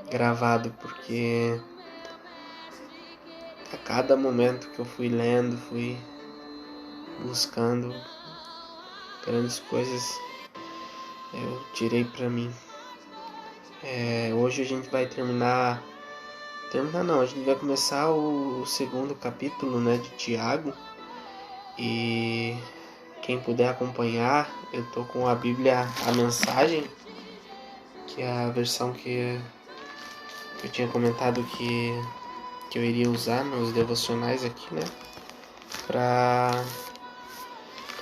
gravado, porque a cada momento que eu fui lendo, fui buscando grandes coisas, eu tirei pra mim. Hoje a gente vai terminar não, a gente vai começar o segundo capítulo, né, de Tiago. E quem puder acompanhar, eu tô com a Bíblia, a Mensagem, que é a versão que eu tinha comentado que eu iria usar nos devocionais aqui, né, pra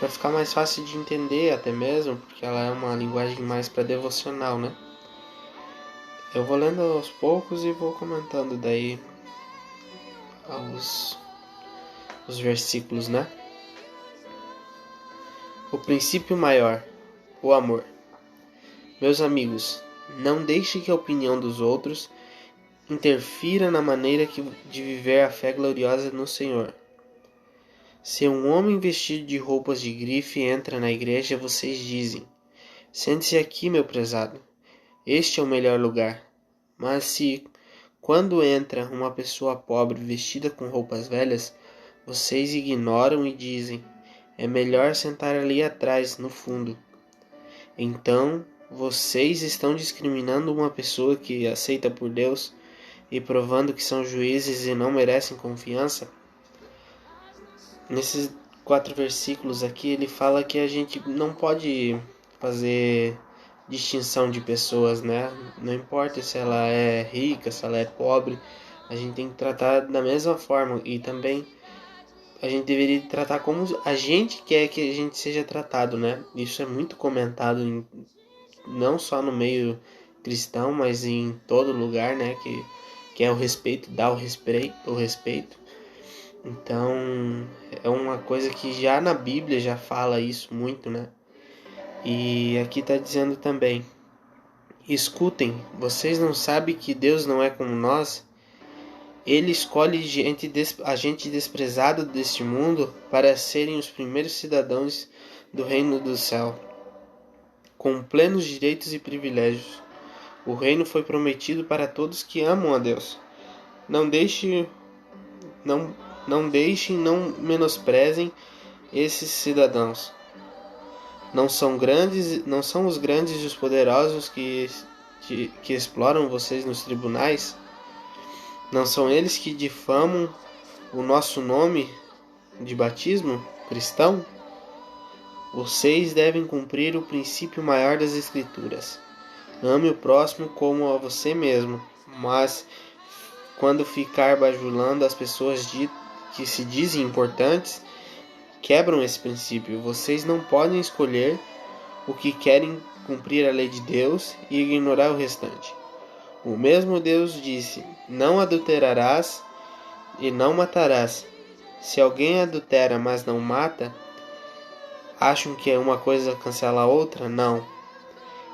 ficar mais fácil de entender até mesmo, porque ela é uma linguagem mais para devocional, né. Eu vou lendo aos poucos e vou comentando daí os versículos, né. O princípio maior, o amor. Meus amigos, não deixe que a opinião dos outros interfira na maneira de viver a fé gloriosa no Senhor. Se um homem vestido de roupas de grife entra na igreja, vocês dizem: sente-se aqui, meu prezado. Este é o melhor lugar. Mas se, quando entra uma pessoa pobre vestida com roupas velhas, vocês ignoram e dizem: é melhor sentar ali atrás, no fundo. Então, vocês estão discriminando uma pessoa que aceita por Deus e provando que são juízes e não merecem confiança? Nesses 4 versículos aqui, ele fala que a gente não pode fazer distinção de pessoas, né? Não importa se ela é rica, se ela é pobre, a gente tem que tratar da mesma forma. E também a gente deveria tratar como a gente quer que a gente seja tratado, né? Isso é muito comentado não só no meio cristão, mas em todo lugar, né? Que é o respeito, dá o respeito. Então, é uma coisa que já na Bíblia já fala isso muito, né? E aqui está dizendo também: escutem, vocês não sabem que Deus não é como nós? Ele escolhe a gente desprezada deste mundo para serem os primeiros cidadãos do reino do céu, com plenos direitos e privilégios. O reino foi prometido para todos que amam a Deus. Não deixem, não menosprezem esses cidadãos. Não são os grandes e os poderosos que exploram vocês nos tribunais? Não são eles que difamam o nosso nome de batismo cristão? Vocês devem cumprir o princípio maior das Escrituras: ame o próximo como a você mesmo. Mas quando ficar bajulando as pessoas que se dizem importantes, quebram esse princípio. Vocês não podem escolher o que querem cumprir a lei de Deus e ignorar o restante. O mesmo Deus disse: não adulterarás e não matarás. Se alguém adultera, mas não mata, acham que uma coisa cancela a outra? Não.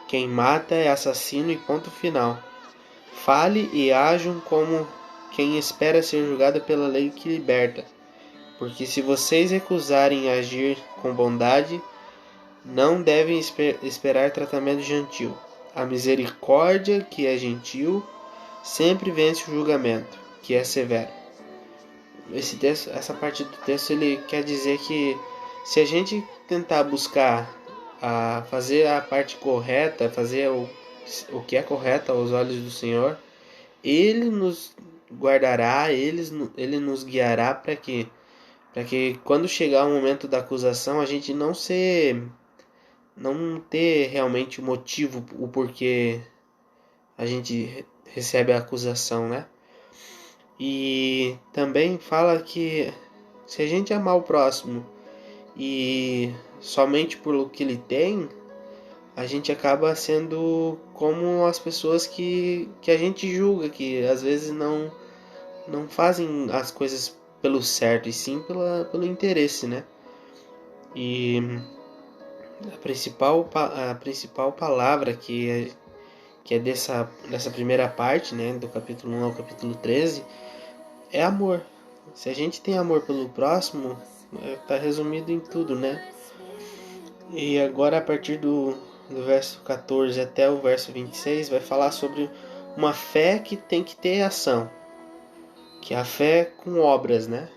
Quem mata é assassino e ponto final. Fale e ajam como quem espera ser julgado pela lei que liberta. Porque se vocês recusarem agir com bondade, não devem esperar tratamento gentil. A misericórdia, que é gentil, sempre vence o julgamento, que é severo. Essa parte do texto, ele quer dizer que se a gente tentar buscar fazer a parte correta, fazer o que é correto aos olhos do Senhor, Ele nos guardará, Ele nos guiará para que quando chegar o momento da acusação, a gente não ter realmente o motivo, o porquê a gente recebe a acusação, né? E também fala que se a gente amar o próximo e somente por que ele tem, a gente acaba sendo como as pessoas que a gente julga, que às vezes não fazem as coisas pelo certo, e sim pelo interesse, né? E a principal palavra que é dessa primeira parte, né, do capítulo 1 ao capítulo 13, é amor. Se a gente tem amor pelo próximo, tá resumido em tudo, né? E agora, a partir do do verso 14 até o verso 26, vai falar sobre uma fé que tem que ter ação, que é a fé com obras, né?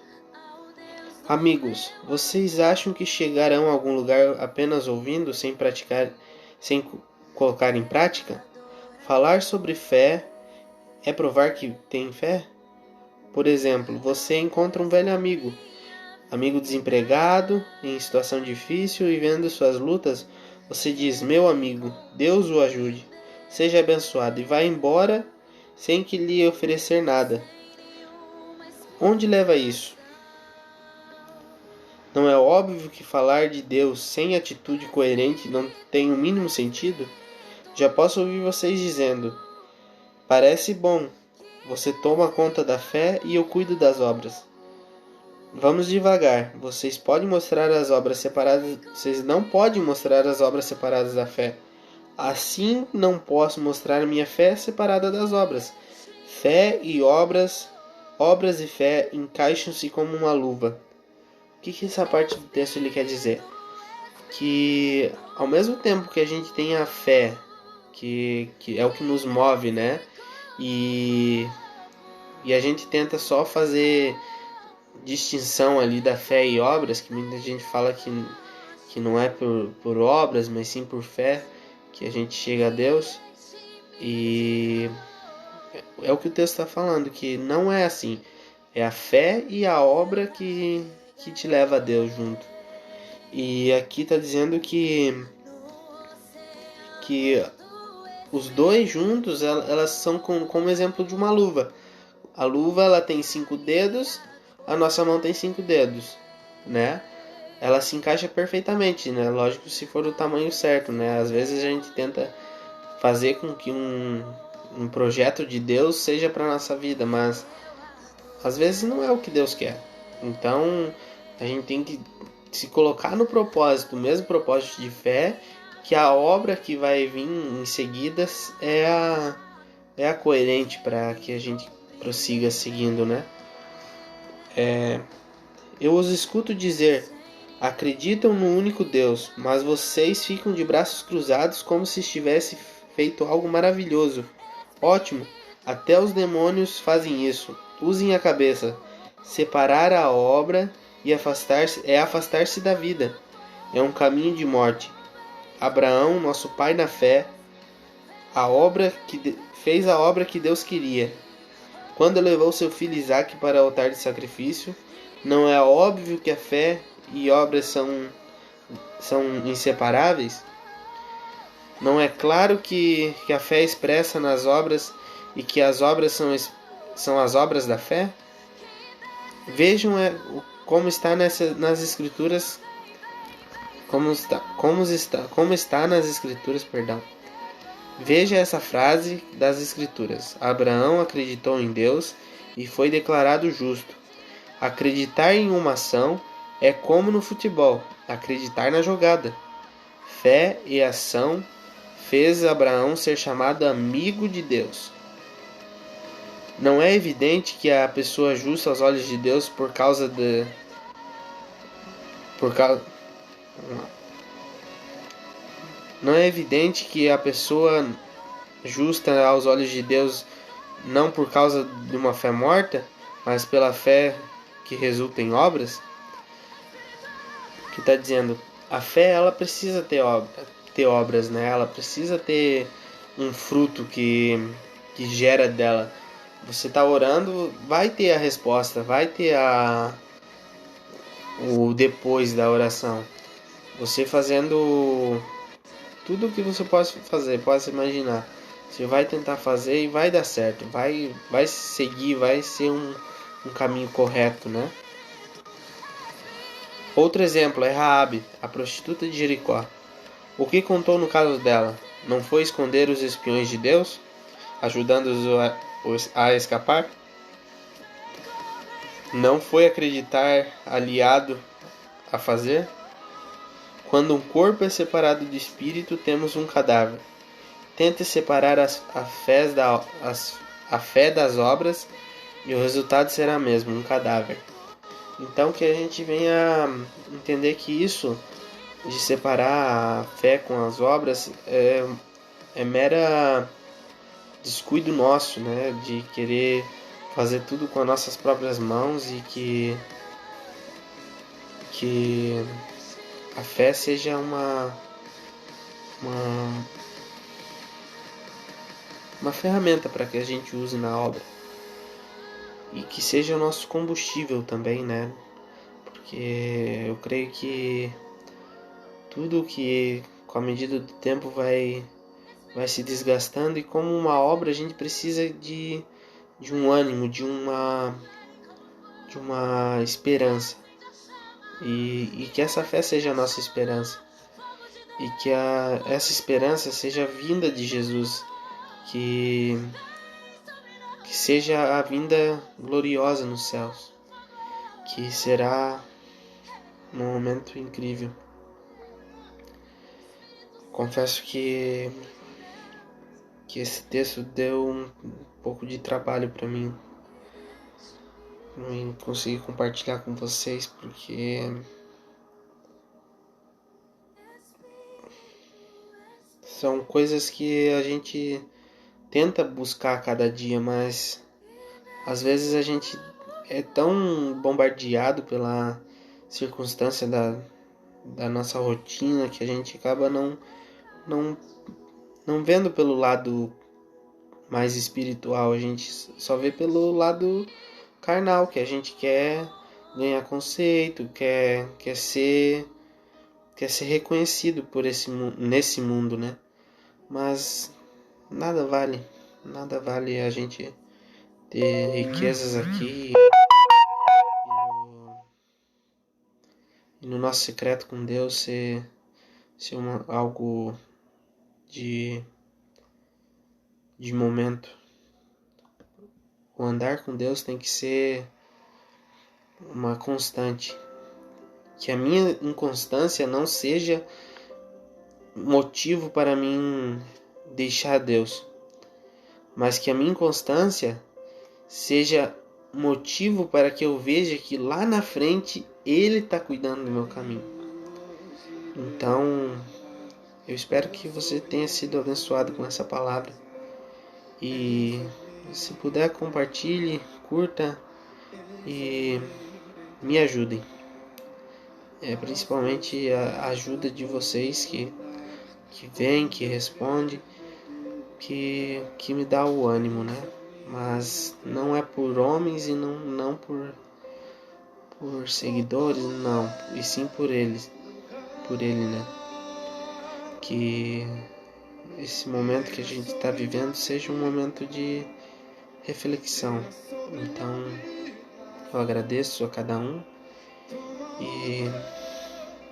Amigos, vocês acham que chegarão a algum lugar apenas ouvindo, sem praticar, sem colocar em prática? Falar sobre fé é provar que tem fé? Por exemplo, você encontra um velho amigo desempregado, em situação difícil e vendo suas lutas, você diz: meu amigo, Deus o ajude, seja abençoado, e vai embora sem que lhe oferecer nada. Onde leva isso? Não é óbvio que falar de Deus sem atitude coerente não tem o mínimo sentido? Já posso ouvir vocês dizendo: parece bom, você toma conta da fé e eu cuido das obras. Vamos devagar. Vocês podem mostrar as obras separadas. Vocês não podem mostrar as obras separadas da fé. Assim, não posso mostrar minha fé separada das obras. Fé e obras e fé encaixam-se como uma luva. O que essa parte do texto ele quer dizer? Que ao mesmo tempo que a gente tem a fé, que é o que nos move, né? E a gente tenta só fazer distinção ali da fé e obras, que muita gente fala que não é por obras, mas sim por fé que a gente chega a Deus. E é o que o texto está falando, que não é assim. É a fé e a obra que te leva a Deus junto. E aqui está dizendo que os dois juntos, elas são como exemplo de uma luva. A luva ela tem 5 dedos, a nossa mão tem 5 dedos, né? Ela se encaixa perfeitamente, né? Lógico, se for o tamanho certo, né? Às vezes a gente tenta fazer com que um projeto de Deus seja para nossa vida, mas às vezes não é o que Deus quer. Então a gente tem que se colocar no propósito, o mesmo propósito de fé, que a obra que vai vir em seguida é a coerente para que a gente prossiga seguindo, né? Eu os escuto dizer: acreditam no único Deus, mas vocês ficam de braços cruzados como se estivesse feito algo maravilhoso. Ótimo, até os demônios fazem isso. Usem a cabeça. Separar a obra e afastar-se da vida. É um caminho de morte. Abraão, nosso pai na fé, fez a obra que Deus queria. Quando levou seu filho Isaque para o altar de sacrifício, não é óbvio que a fé e obras são inseparáveis? Não é claro que a fé é expressa nas obras e que as obras são as obras da fé? Vejam como está nas escrituras, como está nas escrituras, perdão. Veja essa frase das escrituras: Abraão acreditou em Deus e foi declarado justo. Acreditar em uma ação é como no futebol, acreditar na jogada. Fé e ação fez Abraão ser chamado amigo de Deus. Não é evidente que a pessoa justa aos olhos de Deus Não é evidente que a pessoa justa aos olhos de Deus não por causa de uma fé morta, mas pela fé que resulta em obras? Que está dizendo, a fé ela precisa ter obras, né? Ela precisa ter um fruto que gera dela. Você está orando, vai ter a resposta, vai ter o depois da oração. Você fazendo tudo o que você pode fazer, pode se imaginar. Você vai tentar fazer e vai dar certo, vai seguir, vai ser um caminho correto, né? Outro exemplo é Raabe, a prostituta de Jericó. O que contou no caso dela? Não foi esconder os espiões de Deus, ajudando-os a escapar? Não foi acreditar aliado a fazer? Quando um corpo é separado do espírito, temos um cadáver. Tente separar a fé das obras e o resultado será mesmo um cadáver. Então que a gente venha entender que isso de separar a fé com as obras é mera descuido nosso, né? De querer fazer tudo com as nossas próprias mãos e que a fé seja uma, uma ferramenta para que a gente use na obra e que seja o nosso combustível também, né? Porque eu creio que tudo que com a medida do tempo vai se desgastando, e como uma obra a gente precisa de um ânimo, de uma esperança, e que essa fé seja a nossa esperança, e que essa esperança seja a vinda de Jesus, que seja a vinda gloriosa nos céus, que será um momento incrível. Confesso que esse texto deu um pouco de trabalho para mim. Não consegui compartilhar com vocês porque são coisas que a gente tenta buscar a cada dia, mas às vezes a gente é tão bombardeado pela circunstância da nossa rotina que a gente acaba não vendo pelo lado mais espiritual, a gente só vê pelo lado carnal, que a gente quer ganhar conceito, quer ser reconhecido por nesse mundo, né? Mas nada vale a gente ter riquezas aqui e no nosso secreto com Deus ser algo de momento. O andar com Deus tem que ser uma constante. Que a minha inconstância não seja motivo para mim deixar Deus, mas que a minha inconstância seja motivo para que eu veja que lá na frente Ele está cuidando do meu caminho. Então, eu espero que você tenha sido abençoado com essa palavra. E se puder, compartilhe, curta e me ajudem. Principalmente a ajuda de vocês que vem, que responde, que me dá o ânimo, né? Mas não é por homens e não por seguidores, não, e sim por Ele, né? Que esse momento que a gente está vivendo seja um momento de reflexão. Então, eu agradeço a cada um e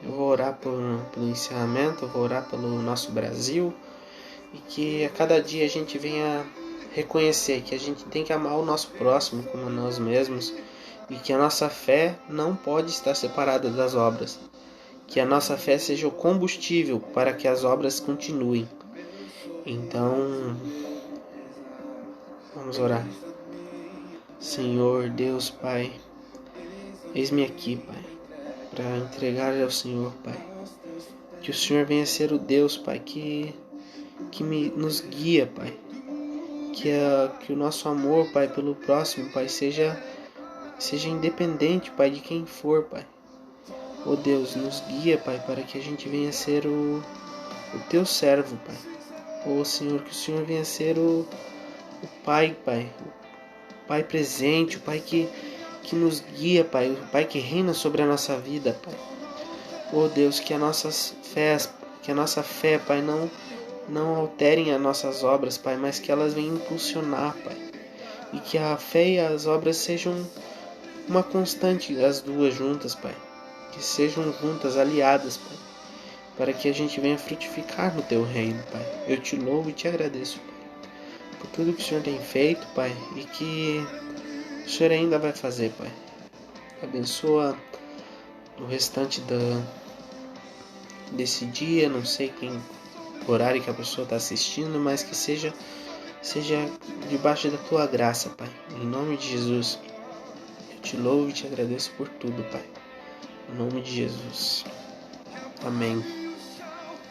eu vou orar pelo encerramento, eu vou orar pelo nosso Brasil, e que a cada dia a gente venha reconhecer que a gente tem que amar o nosso próximo como nós mesmos, e que a nossa fé não pode estar separada das obras. Que a nossa fé seja o combustível para que as obras continuem. Então, vamos orar. Senhor Deus, Pai, eis-me aqui, Pai, para entregar ao Senhor, Pai. Que o Senhor venha ser o Deus, Pai, que nos guia, Pai. Que o nosso amor, Pai, pelo próximo, Pai, seja independente, Pai, de quem for, Pai. Ó Deus, nos guia, Pai, para que a gente venha ser o Teu servo, Pai. Ó Senhor, que o Senhor venha ser o Pai, Pai. O Pai presente, o Pai que nos guia, Pai. O Pai que reina sobre a nossa vida, Pai. Ó Deus, que a nossa fé, Pai, não alterem as nossas obras, Pai, mas que elas venham impulsionar, Pai. E que a fé e as obras sejam uma constante, as duas juntas, Pai. Que sejam juntas, aliadas, Pai, para que a gente venha frutificar no Teu reino, Pai. Eu te louvo e te agradeço, Pai, por tudo que o Senhor tem feito, Pai, e que o Senhor ainda vai fazer, Pai. Abençoa o restante desse dia, não sei o horário que a pessoa está assistindo, mas que seja debaixo da Tua graça, Pai. Em nome de Jesus, eu te louvo e te agradeço por tudo, Pai. Em nome de Jesus. Amém.